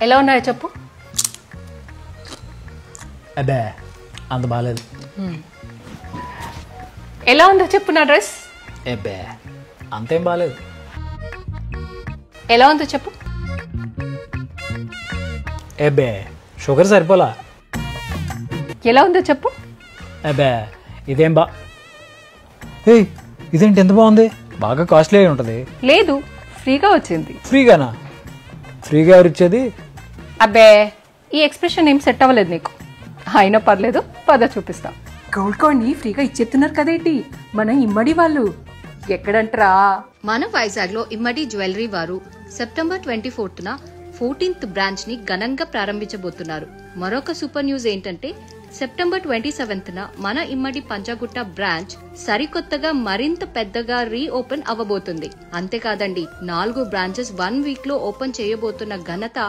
ఎలా ఉన్నాయో చెప్పు. అబ్బే అంత బాగాలేదు. ఎలా ఉందో చెప్పు నా డ్రెస్. అబ్బే అంతేం బాగాలేదు. ఎలా ఉందో చెప్పు. అబ్బే షుగర్ సరిపోలా. ఎలా ఉందో చెప్పు. అబ్బే ఇదేం ఏయ్ ఇదేంటి ఎంత బాగుంది, బాగా కాస్ట్లీ అయి ఉంటుంది. లేదు, ఫ్రీగా వచ్చింది. ఫ్రీగానా? ఫ్రీగా ఎవరు ఇచ్చేది? అబ్బే ఈ ఎక్స్ప్రెషన్ ఏం సెట్ అవ్వలేదు నీకు. అయినా పర్లేదు, పద చూపిస్తా. గోల్డ్ కాయిన్ ని ఫ్రీగా ఇచ్చేస్తున్నారు కదేంటి మన ఇమ్మడి వాళ్ళు. ఎక్కడంటరా? మన వైజాగ్ లో ఇమ్మడి జ్యువెలరీ వారు సెప్టెంబర్ 24న 14th బ్రాంచ్ ని ఘనంగా ప్రారంభించబోతున్నారు. మరొక సూపర్ న్యూస్ ఏంటంటే సెప్టెంబర్ 27న మన ఇమ్మడి పంజాగుట్ట బ్రాంచ్ సరికొత్తగా మరింత పెద్దగా రీఓపెన్ అవ్వబోతుంది. అంతేకాదండి, 4 బ్రాంచెస్ 1 వీక్ లో ఓపెన్ చేయబోతున్న ఘనత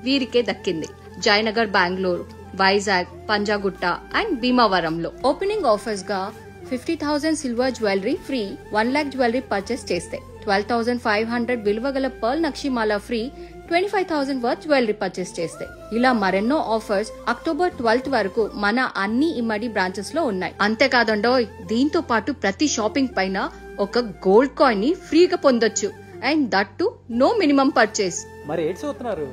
వీరికే దక్కింది. జయనగర్, బెంగళూరు, వైజాగ్, పంజాగుట్ట అండ్ భీమవరంలో. ఓపెనింగ్ ఆఫర్స్ గా 50,000 silver jewellery free, 1 lakh jewellery purchase చేస్తే 12,500 విలువ గల పర్ల్ నక్షిమాల ఫ్రీ, 25,000 వర్త్ జ్యువెలరీ పర్చేస్ చేస్తే. ఇలా మరెన్నో ఆఫర్స్ అక్టోబర్ 12th వరకు మన అన్ని ఇమ్మడి బ్రాంచెస్ లో ఉన్నాయి. అంతేకాదండోయ్, దీంతో పాటు ప్రతి షాపింగ్ పైన ఒక గోల్డ్ కాయిన్ ని ఫ్రీగా పొందొచ్చు. And that to know minimum purchase. మరి ఏడ్స్ అవుతున్నారు?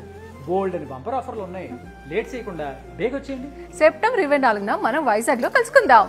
గోల్డ్ అని బంపర్ ఆఫర్లు ఉన్నాయి. లేట్ చేయకుండా బేగొచ్చేయండి. సెప్టెంబర్ 24న మనం వైజాగ్ లో కలుసుకుందాం.